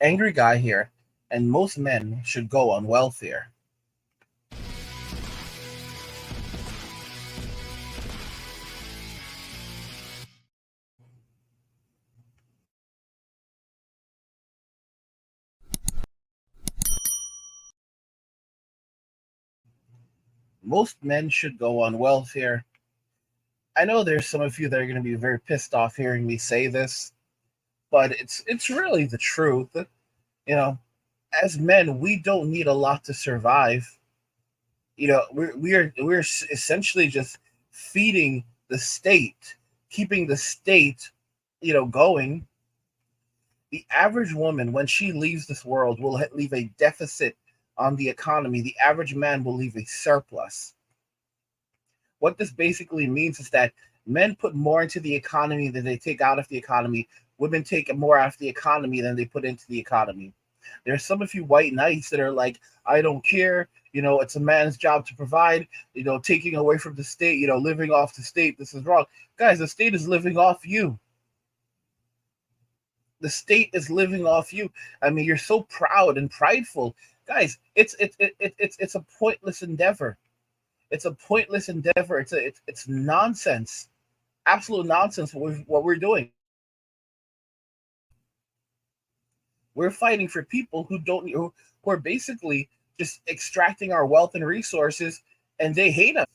Angry guy here, and most men should go on welfare. Most men should go on welfare. I know there's some of you that are going to be very pissed off hearing me say this, but it's really the truth. You know, as men, we don't need a lot to survive. We're essentially just feeding the state, keeping the state, going. The average woman, when she leaves this world, will leave a deficit on the economy. The average man will leave a surplus. What this basically means is that men put more into the economy than they take out of the economy. Women take more out of the economy than they put into the economy. There's some of you white knights that are like, I don't care. It's a man's job to provide. Taking away from the state. Living off the state. This is wrong, guys. The state is living off you. The state is living off you. I mean, you're so proud and prideful, guys. It's a pointless endeavor. It's a pointless endeavor. It's nonsense, absolute nonsense. What we're doing, we're fighting for people who are basically just extracting our wealth and resources, and they hate us.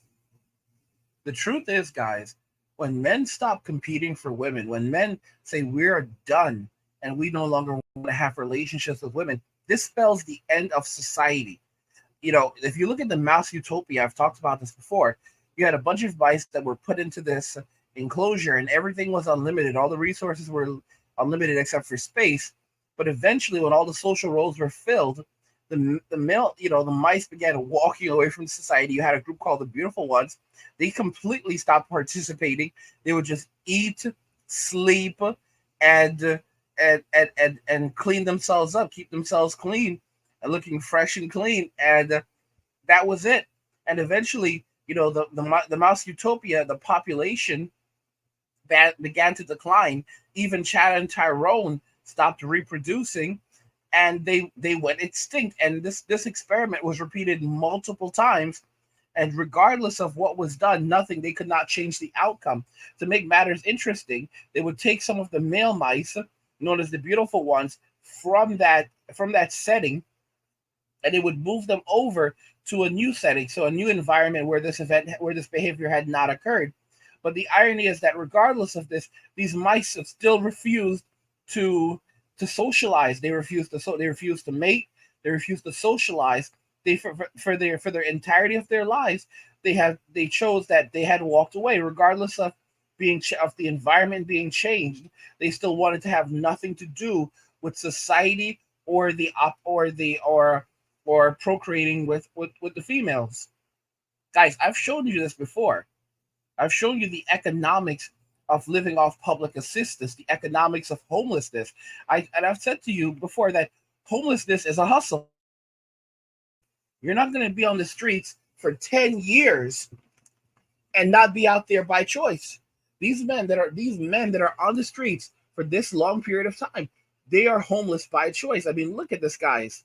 The truth is, guys, when men stop competing for women, when men say we're done and we no longer want to have relationships with women, this spells the end of society. If you look at the Mouse Utopia, I've talked about this before. You had a bunch of mice that were put into this enclosure, and everything was unlimited. All the resources were unlimited except for space. But eventually, when all the social roles were filled, the mice began walking away from society. You had a group called the Beautiful Ones. They completely stopped participating. They would just eat, sleep, and and clean themselves up, keep themselves clean and looking fresh and clean, and that was it. And eventually, the Mouse Utopia, the population that began to decline. Even Chad and Tyrone stopped reproducing, and they went extinct. And this experiment was repeated multiple times. And regardless of what was done, nothing, they could not change the outcome. To make matters interesting, they would take some of the male mice, known as the Beautiful Ones, from that setting, and it would move them over to a new setting, so a new environment where this behavior had not occurred. But the irony is that regardless of this, these mice still refused to socialize. They refused to mate. They refused to socialize. They for their entirety of their lives, they chose that they had walked away, regardless of of the environment being changed. They still wanted to have nothing to do with society or or procreating with the females. Guys, I've shown you this before. I've shown you the economics of living off public assistance, the economics of homelessness. I've said to you before that homelessness is a hustle. You're not going to be on the streets for 10 years and not be out there by choice. These men that are on the streets for this long period of time, they are homeless by choice. I mean, look at this, guys.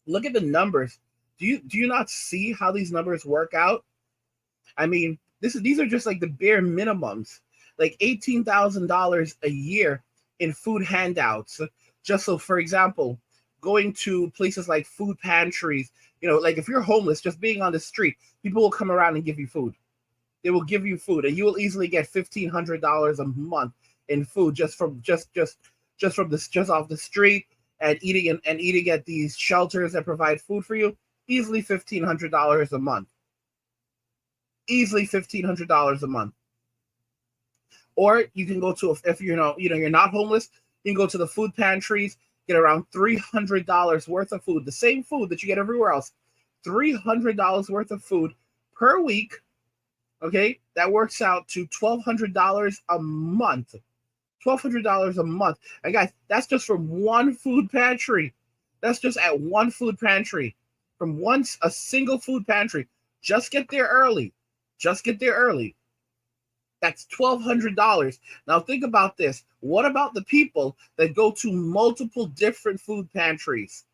Look at the numbers. Do you not see how these numbers work out? I mean, these are just like the bare minimums, like $18,000 a year in food handouts. Just so, for example, going to places like food pantries, like if you're homeless, just being on the street, people will come around and give you food. They will give you food, and you will easily get $1,500 a month in food just off the street and eating at these shelters that provide food for you. Easily $1,500 a month. Easily $1,500 a month. Or you can go to, if you're not homeless, you can go to the food pantries, get around $300 worth of food, the same food that you get everywhere else. $300 worth of food per week. Okay, that works out to $1,200 a month. $1,200 a month. And guys, that's just from one food pantry. That's just at one food pantry. From a single food pantry. Just get there early. Just get there early. That's $1,200. Now think about this. What about the people that go to multiple different food pantries?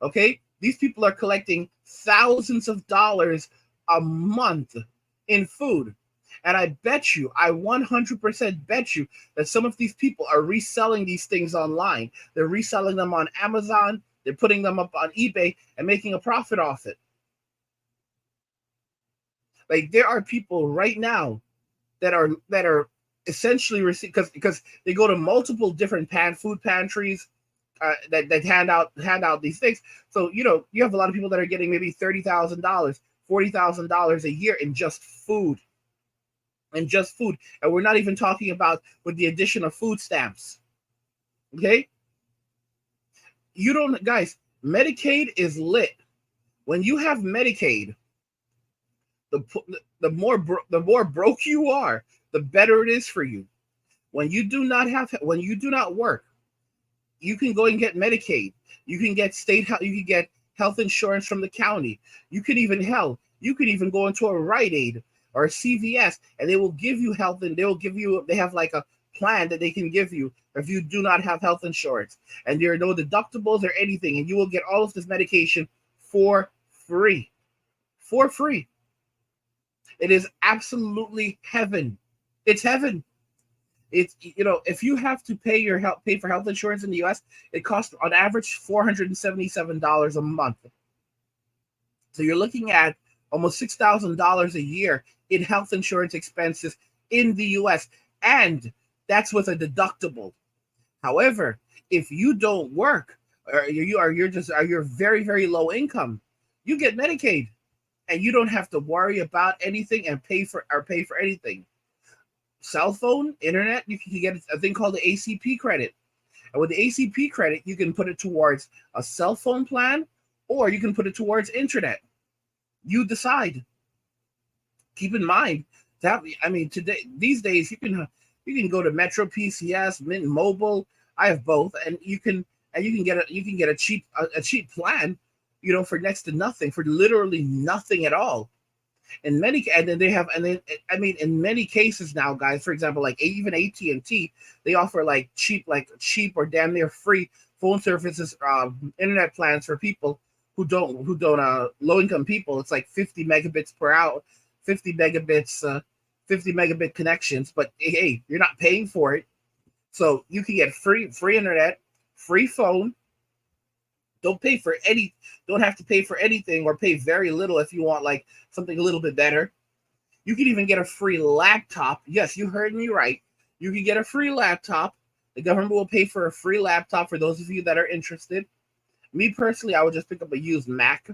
Okay, these people are collecting thousands of dollars a month in food. And I bet you, I 100% bet you that some of these people are reselling these things online. They're reselling them on Amazon, they're putting them up on eBay and making a profit off it. Like there are people right now that are essentially because they go to multiple different food pantries that hand out these things. So you have a lot of people that are getting maybe $30,000, $40,000 a year in just food, and we're not even talking about with the addition of food stamps. Okay, you don't, guys. Medicaid is lit. When you have Medicaid, the the more broke you are, the better it is for you. When you do not work, you can go and get Medicaid. You can get you can get health insurance from the county. You can even go into a Rite Aid or a CVS, and they will give you health, and they have like a plan that they can give you if you do not have health insurance, and there are no deductibles or anything, and you will get all of this medication for free. For free. It is absolutely heaven. It's heaven. It's, if you have to pay for health insurance in the U.S., it costs on average $477 a month. So you're looking at almost $6,000 a year in health insurance expenses in the U.S., and that's with a deductible. However, if you don't work, or you're very, very low income, you get Medicaid, and you don't have to worry about anything and pay for anything. Cell phone, internet, you can get a thing called the ACP credit. And with the ACP credit, you can put it towards a cell phone plan, or you can put it towards internet. You decide. Keep in mind that, these days you can go to Metro PCS, Mint Mobile. I have both, and you can get a cheap plan, for next to nothing, for literally nothing at all. In many cases now, guys, for example, like even AT&T, they offer like cheap or damn near free phone services, internet plans for people who don't low income people. It's like 50 megabits per hour, 50 megabit connections, but hey, you're not paying for it, so you can get free internet, free phone. Don't have to pay for anything, or pay very little if you want like something a little bit better. You can even get a free laptop. Yes, you heard me right. You can get a free laptop. The government will pay for a free laptop for those of you that are interested. Me personally, I would just pick up a used Mac.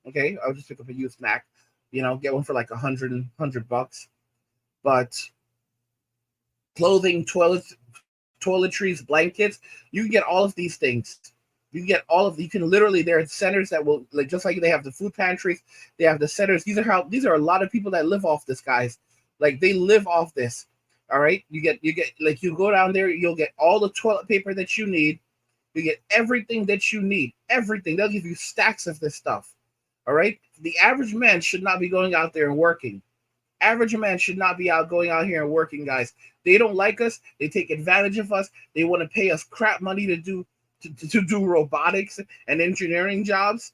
Okay, I would just pick up a used Mac. Get one for like $100. But clothing, toiletries, blankets, you can get all of these things. You can literally, there are centers that will, like, just like they have the food pantries, they have the centers. These are a lot of people that live off this, guys. Like, they live off this. All right. You get like, you go down there, you'll get all the toilet paper that you need. You get everything that you need. Everything. They'll give you stacks of this stuff. All right. The average man should not be going out there and working. Average man should not be going out here and working, guys. They don't like us. They take advantage of us. They want to pay us crap money to do robotics and engineering jobs,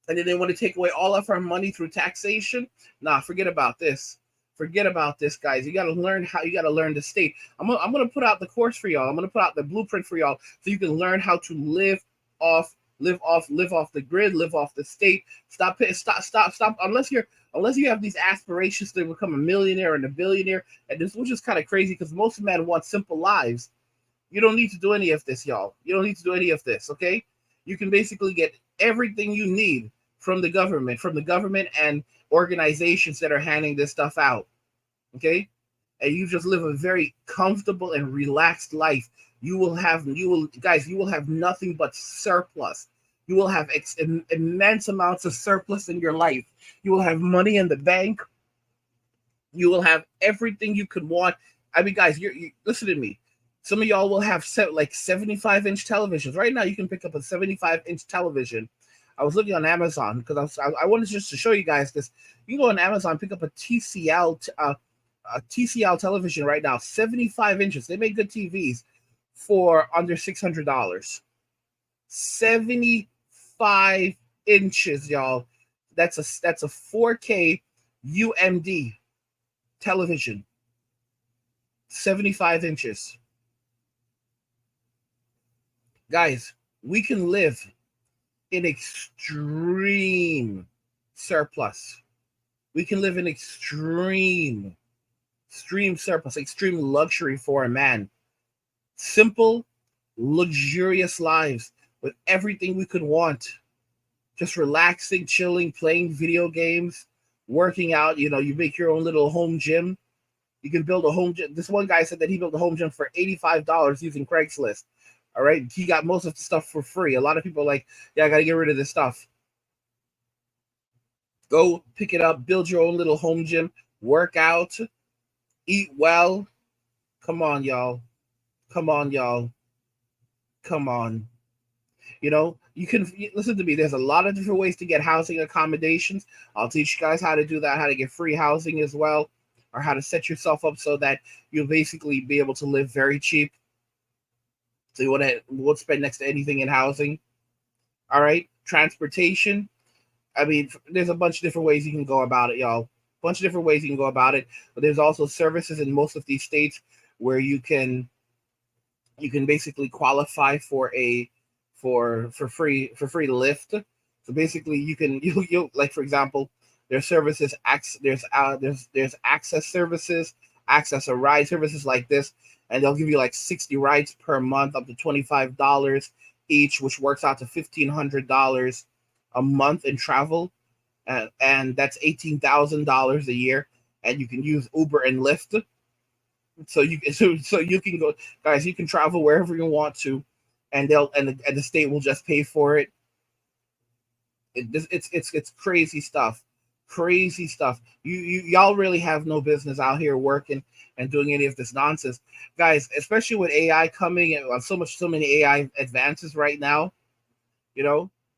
and then they want to take away all of our money through taxation. Nah, forget about this, guys. You got to learn the state. I'm gonna put out the course for y'all. I'm gonna put out the blueprint for y'all, so you can learn how to live off the grid, live off the state. Stop. Unless you have these aspirations to become a millionaire and a billionaire, and this, which is kind of crazy because most men want simple lives. You don't need to do any of this, y'all. You don't need to do any of this, okay? You can basically get everything you need from the government and organizations that are handing this stuff out, okay? And you just live a very comfortable and relaxed life. You will have nothing but surplus. You will have immense amounts of surplus in your life. You will have money in the bank. You will have everything you could want. Guys, you listen to me. Some of y'all will have 75-inch televisions. Right now, you can pick up a 75-inch television. I was looking on Amazon because I wanted just to show you guys this. You can go on Amazon, pick up a TCL a TCL television right now, 75 inches. They make good TVs for under $600. 75 inches, y'all. That's a 4K UMD television. 75 inches. Guys, we can live in extreme surplus. We can live in extreme surplus, extreme luxury for a man. Simple, luxurious lives with everything we could want. Just relaxing, chilling, playing video games, working out. You make your own little home gym. You can build a home gym. This one guy said that he built a home gym for $85 using Craigslist. All right. He got most of the stuff for free. A lot of people are like, yeah, I got to get rid of this stuff. Go pick it up, build your own little home gym, work out, eat well. Come on, y'all. Come on. You can listen to me. There's a lot of different ways to get housing accommodations. I'll teach you guys how to do that, how to get free housing as well, or how to set yourself up so that you'll basically be able to live very cheap. So you won't spend next to anything in housing. All right. Transportation. I mean, there's a bunch of different ways you can go about it, y'all. Bunch of different ways you can go about it. But there's also services in most of these states where you can basically qualify for free Lyft. So basically, you like, for example, there's services, there's access services, access or ride services like this, and they'll give you like 60 rides per month, up to $25 each, which works out to $1,500 a month in travel, and that's $18,000 a year, and you can use Uber and Lyft. So you can go, guys. You can travel wherever you want to, and the state will just pay for it. It's crazy stuff. Crazy stuff. Y'all really have no business out here working and doing any of this nonsense, guys. Especially with AI coming and so many AI advances right now.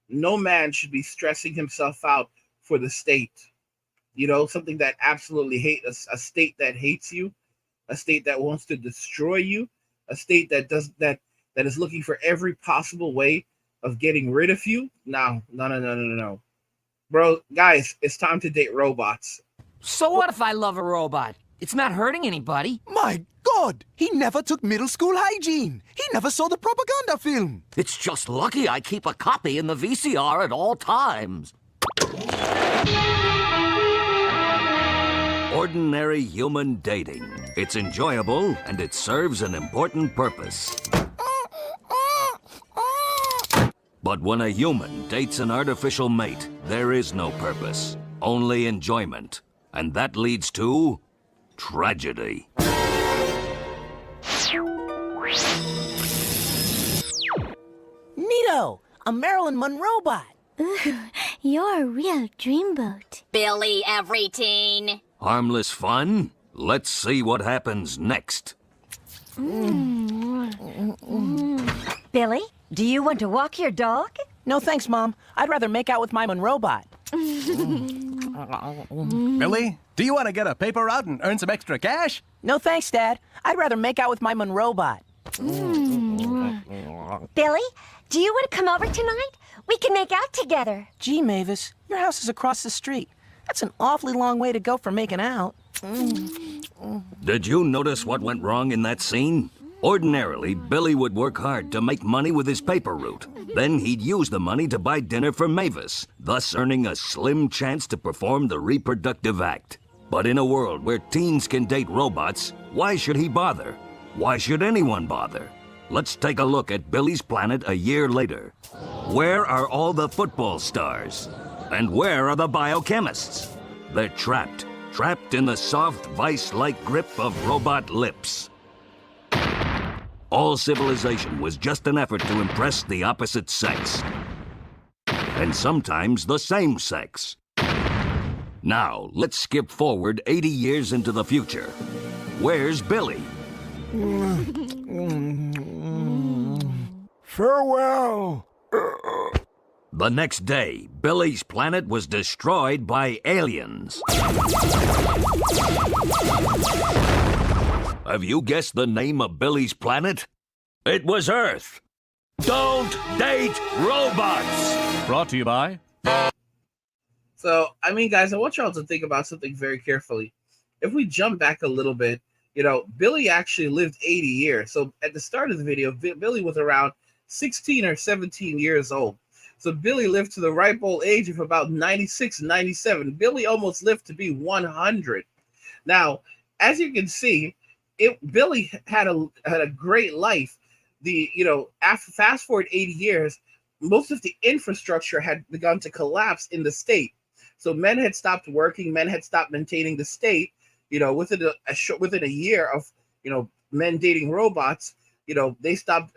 No man should be stressing himself out for the state. Something that absolutely hates a state that hates you, a state that wants to destroy you, a state that is looking for every possible way of getting rid of you. No. Bro, guys, it's time to date robots. So what if I love a robot? It's not hurting anybody. My God! He never took middle school hygiene. He never saw the propaganda film. It's just lucky I keep a copy in the VCR at all times. Ordinary human dating. It's enjoyable and it serves an important purpose. But when a human dates an artificial mate, there is no purpose, only enjoyment. And that leads to tragedy. Neato! A Marilyn Monroe bot. Ooh, you're a real dreamboat. Billy Everything. Harmless fun? Let's see what happens next. Billy, do you want to walk your dog? No thanks, Mom. I'd rather make out with my Monroe bot. Billy, do you want to get a paper route and earn some extra cash? No thanks, Dad. I'd rather make out with my Monroe bot. Billy, do you want to come over tonight? We can make out together. Gee, Mavis, your house is across the street. That's an awfully long way to go for making out. Did you notice what went wrong in that scene? Ordinarily, Billy would work hard to make money with his paper route. Then he'd use the money to buy dinner for Mavis, thus earning a slim chance to perform the reproductive act. But in a world where teens can date robots, why should he bother? Why should anyone bother? Let's take a look at Billy's planet a year later. Where are all the football stars? And where are the biochemists? They're trapped in the soft, vice-like grip of robot lips. All civilization was just an effort to impress the opposite sex. And sometimes the same sex. Now, let's skip forward 80 years into the future. Where's Billy? Farewell. The next day, Billy's planet was destroyed by aliens. Have you guessed the name of Billy's planet? It was Earth. Don't date robots! Brought to you by... So, I mean, guys, I want y'all to think about something very carefully. If we jump back a little bit, Billy actually lived 80 years. So at the start of the video, Billy was around 16 or 17 years old. So Billy lived to the ripe old age of about 96, 97. Billy almost lived to be 100. Now, as you can see, Billy had a great life. After fast forward 80 years, most of the infrastructure had begun to collapse in the state. So men had stopped working, men had stopped maintaining the state. Within a year of men dating robots, they stopped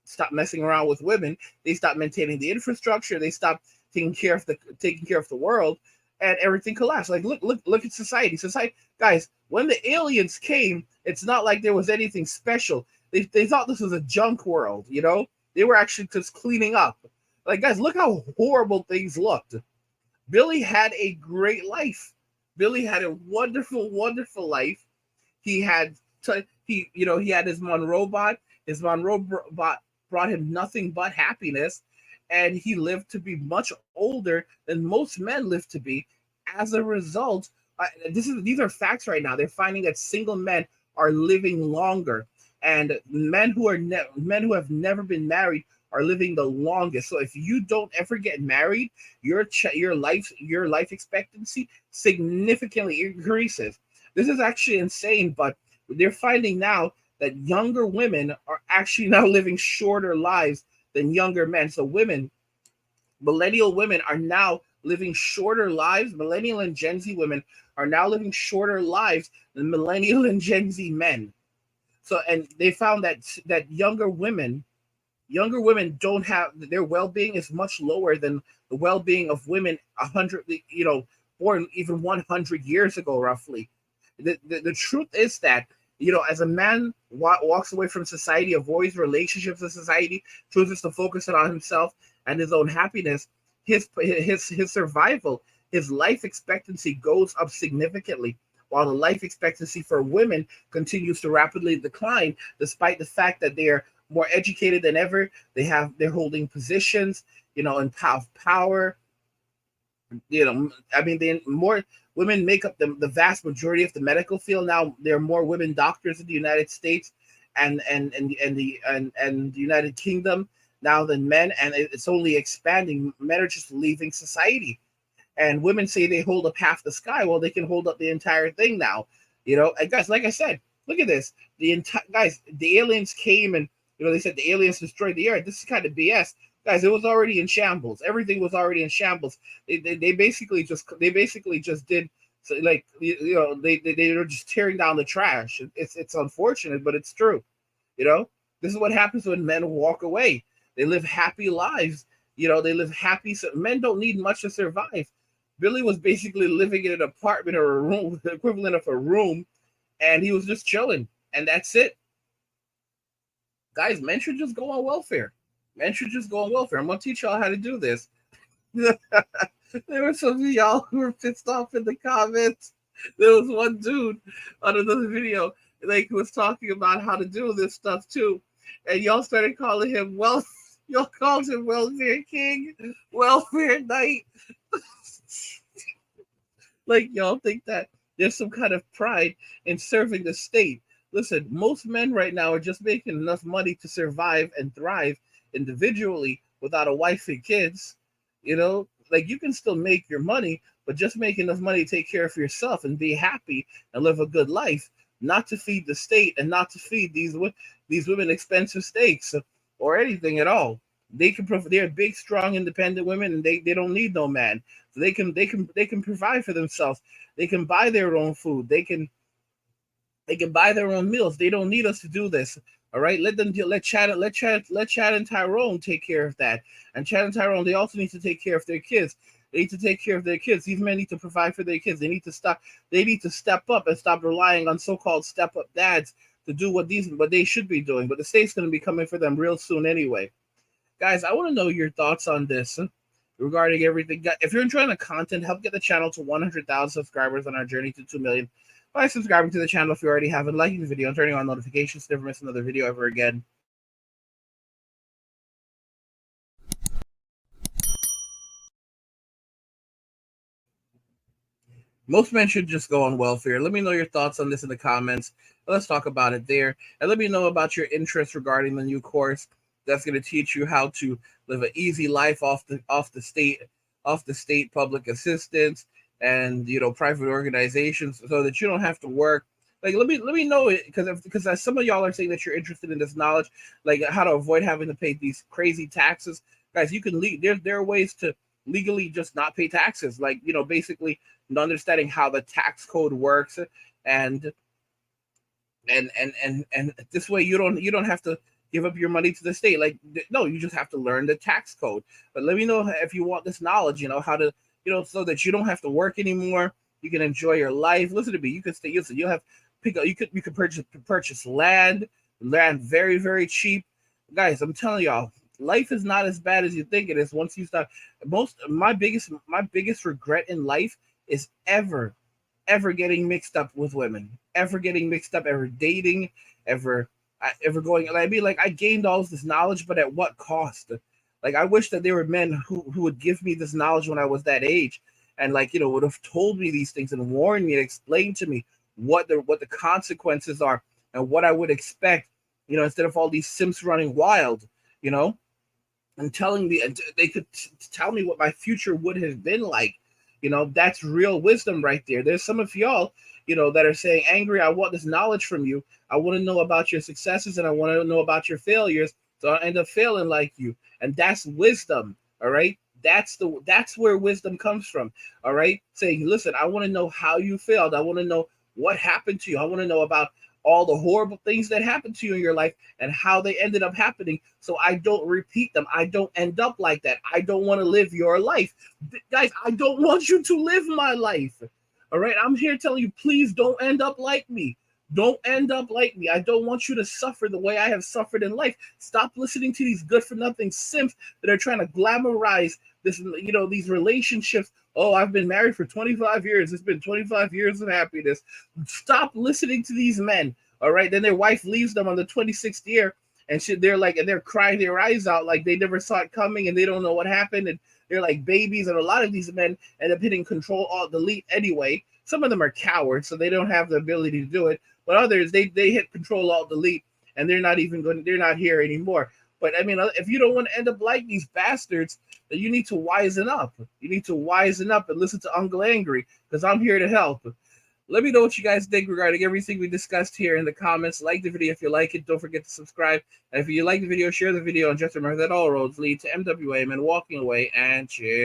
stopped messing around with women. They stopped maintaining the infrastructure. They stopped taking care of the world, and everything collapsed. Like look at society. Guys, when the aliens came, it's not like there was anything special. They thought this was a junk world. They were actually just cleaning up. Like, guys, look how horrible things looked. Billy had a great life. Billy had a wonderful, wonderful life. He had he had his Monroe bot. His Monroe bot brought him nothing but happiness, and he lived to be much older than most men live to be. As a result, these are facts right now. They're finding that single men are living longer, and men who have never been married are living the longest. So if you don't ever get married, your life expectancy significantly increases. This is actually insane, but they're finding now that younger women are actually now living shorter lives than younger men. So millennial women are now living shorter lives. Millennial and Gen Z women are now living shorter lives than millennial and Gen Z men. So, and they found that younger women don't have, their well-being is much lower than the well-being of women 100, born even 100 years ago, roughly. The truth is that, as a man walks away from society, avoids relationships in society, chooses to focus on himself and his own happiness, his survival, his life expectancy goes up significantly, while the life expectancy for women continues to rapidly decline, despite the fact that they are more educated than ever. They're holding positions, in power. More women make up the vast majority of the medical field now. There are more women doctors in the United States and the United Kingdom now than men, and it's only expanding. Men are just leaving society, and women say they hold up half the sky. Well, they can hold up the entire thing now. And guys, like I said, look at this. The aliens came and they said the aliens destroyed the earth. This is kind of BS. Guys, it was already in shambles. Everything was already in shambles. They basically just did, so, like, they were just tearing down the trash. It's unfortunate, but it's true. This is what happens when men walk away. They live happy lives. They live happy. So men don't need much to survive. Billy was basically living in an apartment or a room, the equivalent of a room, and he was just chilling, and that's it. Guys, men should just go on welfare. I'm going to teach y'all how to do this. There were some of y'all who were pissed off in the comments. There was one dude on another video, who was talking about how to do this stuff too. And y'all started calling him y'all called him Welfare King, Welfare Knight. Y'all think that there's some kind of pride in serving the state. Listen, most men right now are just making enough money to survive and thrive individually without a wife and kids. You can still make your money, but just make enough money to take care of yourself and be happy and live a good life, not to feed the state and not to feed these women expensive steaks or anything at all. They're big, strong, independent women, and they don't need no man. So they can provide for themselves. They can buy their own food. They can buy their own meals. They don't need us to do this. All right, let Chad and Tyrone take care of that. And Chad and Tyrone, they also need to take care of their kids. They need to take care of their kids. These men need to provide for their kids. They need to step up and stop relying on so-called step-up dads to do what they should be doing. But the state's going to be coming for them real soon anyway. Guys, I want to know your thoughts on this regarding everything. If you're enjoying the content, help get the channel to 100,000 subscribers on our journey to 2 million by subscribing to the channel if you already haven't, liking the video, and turning on notifications to never miss another video ever again. Most men should just go on welfare. Let me know your thoughts on this in the comments. Let's talk about it there. And let me know about your interest regarding the new course that's going to teach you how to live an easy life off the state public assistance and private organizations, so that you don't have to work. Like, let me know it, because some of y'all are saying that you're interested in this knowledge, like how to avoid having to pay these crazy taxes. Guys, you can there are ways to legally just not pay taxes, like basically understanding how the tax code works, and this way you don't have to give up your money to the state. Like, no, you just have to learn the tax code. But let me know if you want this knowledge, how to so that you don't have to work anymore. You can enjoy your life. Listen to me. You can stay. You'll have you could purchase land very, very cheap. Guys, I'm telling y'all, life is not as bad as you think it is once you start. My biggest regret in life is ever getting mixed up with women, ever dating, ever going. I mean, like, I gained all this knowledge, but at what cost? Like, I wish that there were men who would give me this knowledge when I was that age, and would have told me these things and warned me and explained to me what the consequences are and what I would expect. Instead of all these simps running wild, and telling me, and they could tell me what my future would have been like. That's real wisdom right there. There's some of y'all, that are saying, Angry, I want this knowledge from you. I want to know about your successes, and I want to know about your failures, so I end up failing like you. And that's wisdom, all right? That's where wisdom comes from, all right? Saying, listen, I want to know how you failed. I want to know what happened to you. I want to know about all the horrible things that happened to you in your life and how they ended up happening, so I don't repeat them. I don't end up like that. I don't want to live your life. Guys, I don't want you to live my life. All right? I'm here telling you, please don't end up like me. Don't end up like me. I don't want you to suffer the way I have suffered in life. Stop listening to these good-for-nothing simps that are trying to glamorize this, these relationships. Oh, I've been married for 25 years. It's been 25 years of happiness. Stop listening to these men, all right? Then their wife leaves them on the 26th year, and they're crying their eyes out like they never saw it coming, and they don't know what happened, and they're like babies. And a lot of these men end up hitting Control Alt Delete anyway. Some of them are cowards, so they don't have the ability to do it. But others, they hit Control Alt Delete, and they're not here anymore. But I mean, if you don't want to end up like these bastards, then you need to wisen up. You need to wisen up and listen to Uncle Angry, because I'm here to help. Let me know what you guys think regarding everything we discussed here in the comments. Like the video if you like it. Don't forget to subscribe. And if you like the video, share the video. And just remember that all roads lead to MWA, and walking away, and cheers.